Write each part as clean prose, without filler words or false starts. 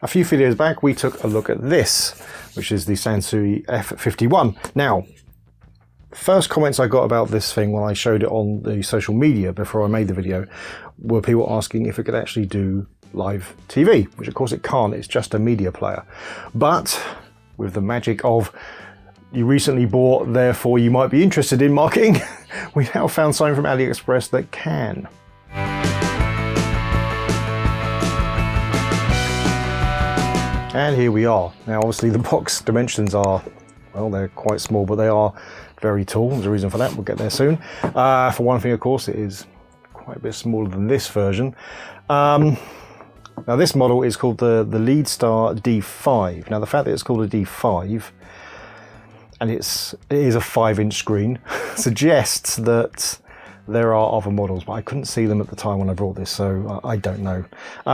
A few videos back we took a look at this, which is the Sansui F51. Now, first comments I got about this thing when I showed it on the social media before I made the video were people asking if it could actually do live TV, which of course it can't, it's just a media player. But with the magic of you recently bought, therefore you might be interested in marketing, we now found something from AliExpress that can. And here we are. Now obviously the box dimensions are, well, they're quite small, but they are very tall. There's a reason for that, we'll get there soon. For one thing, of course, it is quite a bit smaller than this version. Now this model is called the Leadstar D5. Now the fact that it's called a D5 and it is a 5-inch screen suggests that there are other models, but I couldn't see them at the time when I bought this, so I don't know.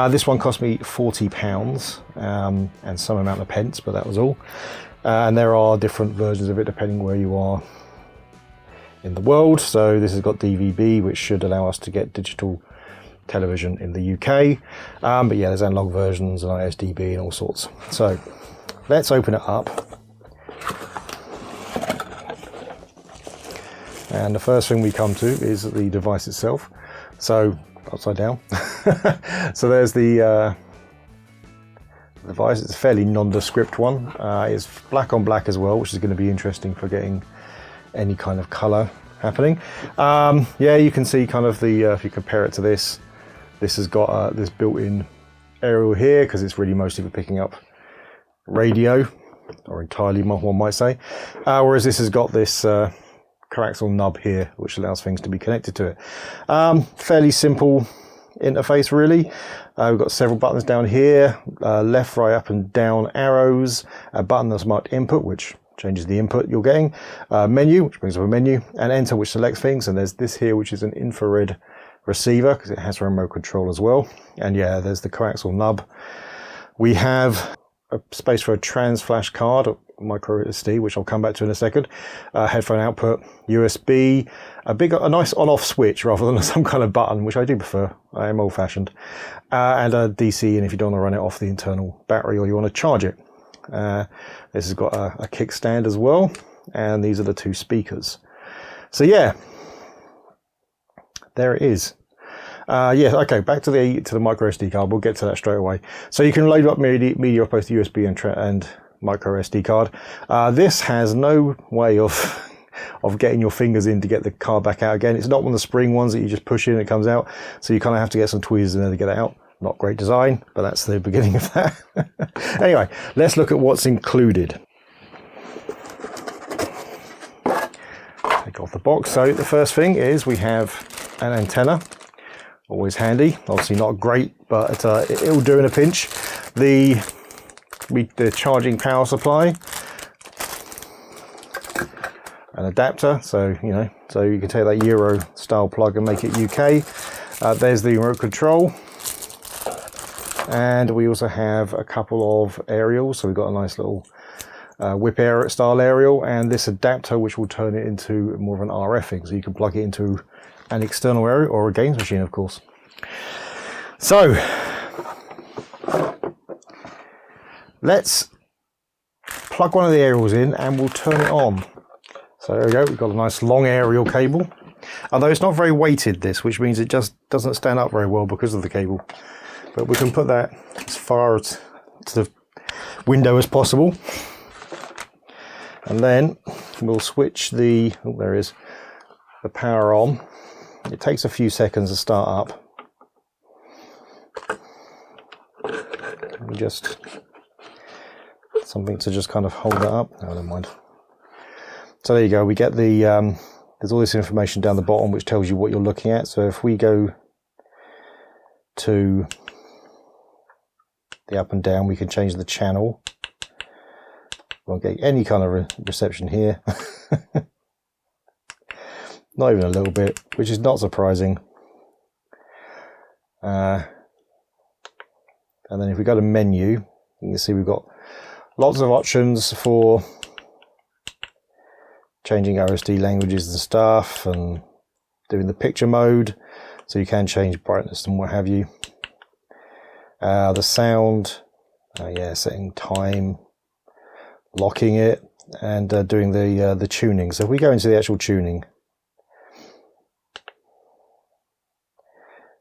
This one cost me £40 and some amount of pence, but that was all. And there are different versions of it depending where you are in the world. So this has got DVB, which should allow us to get digital television in the UK. But yeah, there's analog versions and ISDB and all sorts. So let's open it up. And the first thing we come to is the device itself. So upside down. So there's the device. It's a fairly nondescript one. It's black on black as well, which is going to be interesting for getting any kind of color happening. Yeah, you can see kind of the, if you compare it to this, this has got this built-in aerial here because it's really mostly for picking up radio, or entirely, one might say. Whereas this has got this coaxial nub here, which allows things to be connected to it. Fairly simple interface, really. We've got several buttons down here, left, right, up and down arrows, a button that's marked input, which changes the input you're getting, menu, which brings up a menu, and enter, which selects things, and there's this here, which is an infrared receiver, because it has a remote control as well. And yeah, there's the coaxial nub. We have a space for a trans flash card, micro SD, which I'll come back to in a second, headphone output, USB, a nice on-off switch rather than some kind of button, which I do prefer. I am old-fashioned, and a DC, and if you don't want to run it off the internal battery or you want to charge it. This has got a kickstand as well, and these are the two speakers. So yeah, there it is. Yeah, okay, back to the micro SD card. We'll get to that straight away. So you can load up media off both USB and micro SD card. This has no way of getting your fingers in to get the card back out again. It's not one of the spring ones that you just push in and it comes out. So you kind of have to get some tweezers in there to get it out. Not great design, but that's the beginning of that. Anyway, let's look at what's included. Take off the box. So the first thing is we have an antenna. Always handy. Obviously not great, but it'll do in a pinch. The charging power supply, an adapter, so so you can take that Euro style plug and make it UK. There's the remote control, and we also have a couple of aerials. So we've got a nice little whip air style aerial, and this adapter which will turn it into more of an RF thing, so you can plug it into an external aerial or a games machine, of course. So let's plug one of the aerials in and we'll turn it on. So there we go, we've got a nice long aerial cable. Although it's not very weighted, this, which means it just doesn't stand up very well because of the cable. But we can put that as far to the window as possible. And then we'll switch the, oh, there is, the power on. It takes a few seconds to start up. Just something to just kind of hold that up. No, never mind. So there you go. We get the there's all this information down the bottom which tells you what you're looking at. So if we go to the up and down, we can change the channel. Won't get any kind of reception here. Not even a little bit, which is not surprising. And then if we go to menu, you can see we've got lots of options for changing OSD languages and stuff, and doing the picture mode, so you can change brightness and what have you. The sound, Yeah, setting time, locking it, and doing the tuning. So if we go into the actual tuning,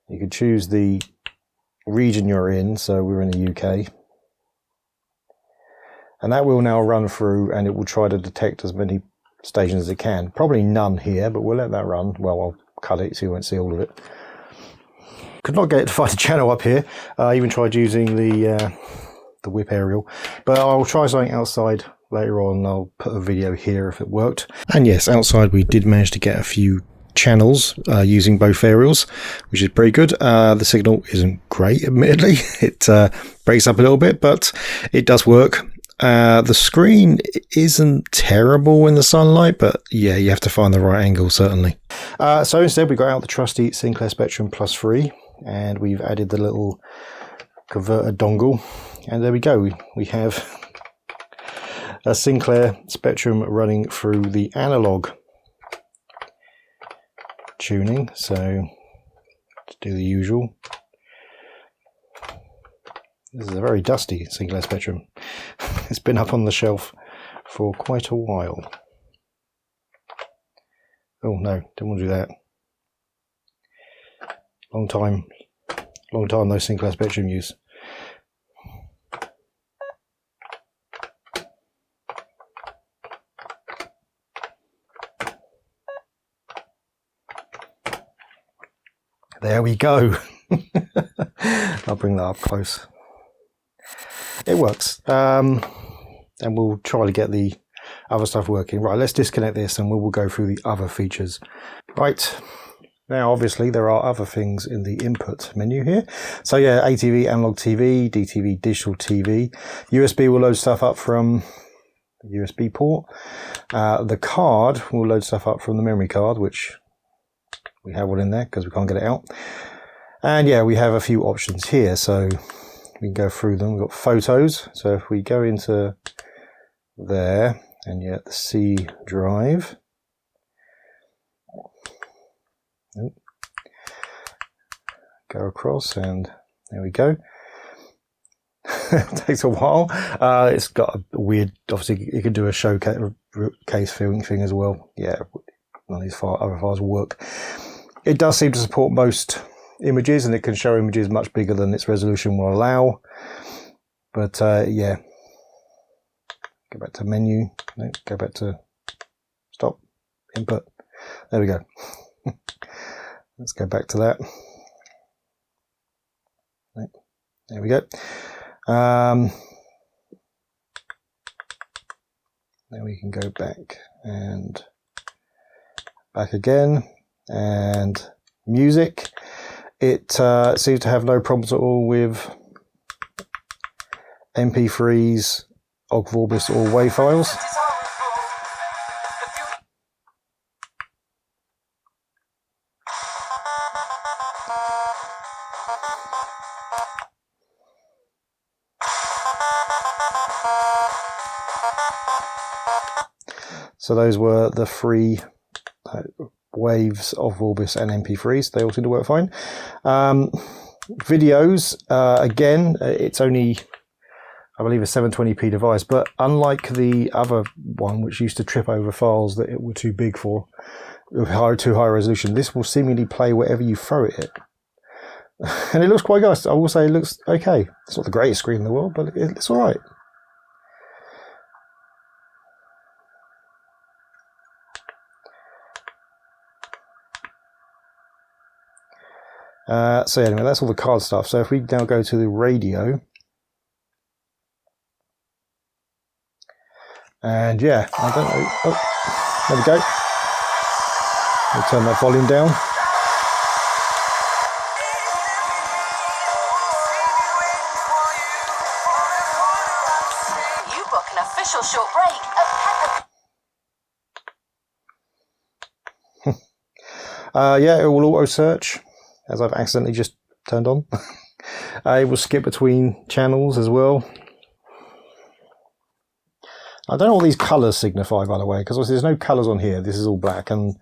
you can choose the region you're in. So we're in the UK, and that will now run through, and it will try to detect as many stations as it can. Probably none here, but we'll let that run. Well, I'll cut it so you won't see all of it. Could not get it to find a channel up here. I even tried using the whip aerial, but I'll try something outside later on. I'll put a video here if it worked. And yes, outside we did manage to get a few channels using both aerials, which is pretty good. The signal isn't great, admittedly. It breaks up a little bit, but it does work. The screen isn't terrible in the sunlight, but yeah, you have to find the right angle, certainly. So instead we got out the trusty Sinclair Spectrum Plus 3, and we've added the little converter dongle, and there we go. We have a Sinclair Spectrum running through the analog tuning. So let's do the usual. This is a very dusty Sinclair Spectrum. It's been up on the shelf for quite a while. Oh no, don't want to do that. Long time no Sinclair Spectrum use. There we go. I'll bring that up close. It works. And we'll try to get the other stuff working. Right, let's disconnect this and we'll go through the other features. Right, now obviously there are other things in the input menu here. So yeah, ATV, analog TV, DTV, digital TV. USB will load stuff up from the USB port. The card will load stuff up from the memory card, which we have one in there because we can't get it out. And yeah, we have a few options here, so we can go through them. We've got photos. So if we go into there and you get the C drive. Go across and there we go. It takes a while. It's got a weird, obviously you could do a showcase filming thing as well. Yeah, none of these other files will work. It does seem to support most images, and it can show images much bigger than its resolution will allow. But yeah, go back to menu. No, go back to stop, input. There we go. Let's go back to that. There we go. Then we can go back and back again, and music. It seems to have no problems at all with MP3s, OGG Vorbis, or WAV files. So those were the three waves of Vorbis and MP3s. They all seem to work fine. Videos, again, it's only, I believe, a 720p device, but unlike the other one, which used to trip over files that it were too big for, too high resolution, this will seemingly play wherever you throw it at. And it looks quite nice. I will say it looks okay. It's not the greatest screen in the world, but it's all right. So anyway, that's all the card stuff. So if we now go to the radio, and yeah, I don't know. Oh, there we go. We'll turn that volume down. You book an official short break of yeah, it will auto search, as I've accidentally just turned on. It will skip between channels as well. I don't know what these colours signify, by the way, because there's no colours on here. This is all black, and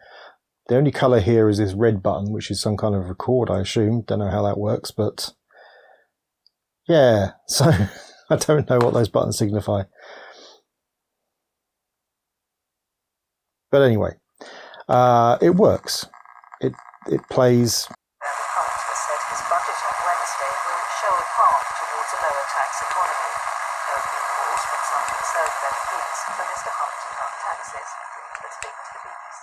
the only colour here is this red button, which is some kind of record, I assume. Don't know how that works, but yeah. So I don't know what those buttons signify. But anyway, it works. It plays. Hunter said his budget on Wednesday will show a path towards a lower tax economy. There have been calls from some Conservative MPs for Mr. Hunt to cut taxes. But speaking to the BBC.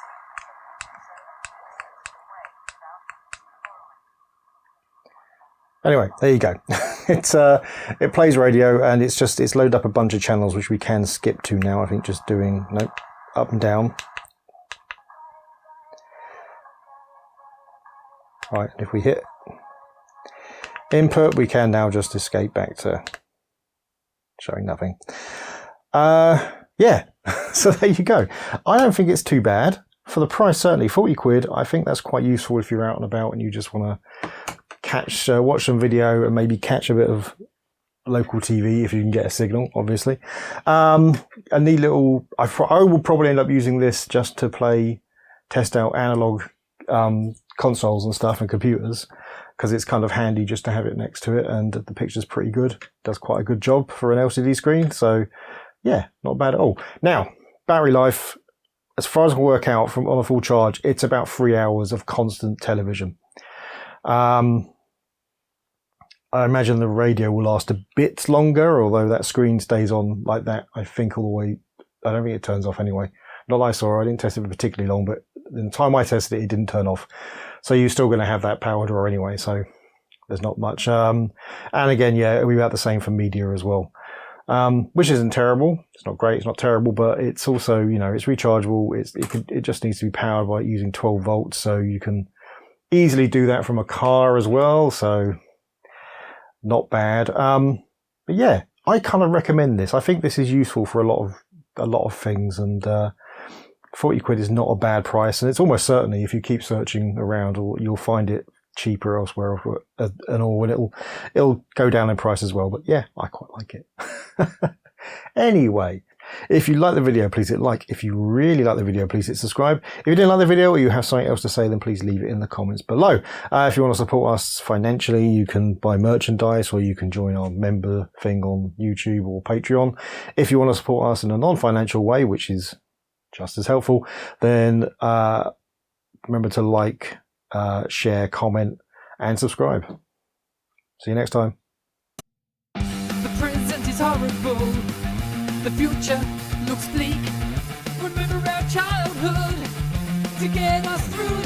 Anyway, there you go. It plays radio, and it's loaded up a bunch of channels which we can skip to now. I think just doing up and down. Right, and if we hit input, we can now just escape back to showing nothing. Yeah, so there you go. I don't think it's too bad. For the price, certainly, 40 quid, I think that's quite useful if you're out and about and you just want to watch some video and maybe catch a bit of local TV if you can get a signal, obviously. A neat little... I will probably end up using this just to test out analog consoles and stuff and computers, because it's kind of handy just to have it next to it, and the picture's pretty good. Does quite a good job for an LCD screen, so yeah, not bad at all. Now, battery life, as far as I can work out on a full charge, it's about 3 hours of constant television. I imagine the radio will last a bit longer, although that screen stays on like that, I think, all the way. I don't think it turns off anyway. Not that I saw. I didn't test it for particularly long, but in the time I tested it, it didn't turn off. So you're still going to have that power draw anyway, so there's not much. And again, yeah, it'll be about the same for media as well, which isn't terrible. It's not great, it's not terrible, but it's also, it's rechargeable. It just needs to be powered by using 12 volts, so you can easily do that from a car as well, so not bad. But yeah, I kind of recommend this. I think this is useful for a lot of things, and 40 quid is not a bad price, and it's almost certainly, if you keep searching around, you'll find it cheaper elsewhere and all, and it'll go down in price as well. But yeah, I quite like it. Anyway, if you like the video, please hit like. If you really like the video, please hit subscribe. If you didn't like the video or you have something else to say, then please leave it in the comments below. If you want to support us financially, you can buy merchandise, or you can join our member thing on YouTube or Patreon. If you want to support us in a non-financial way, which is just as helpful, then remember to like, share, comment, and subscribe. See you next time. The present is horrible. The future looks bleak. Remember our childhood to get us through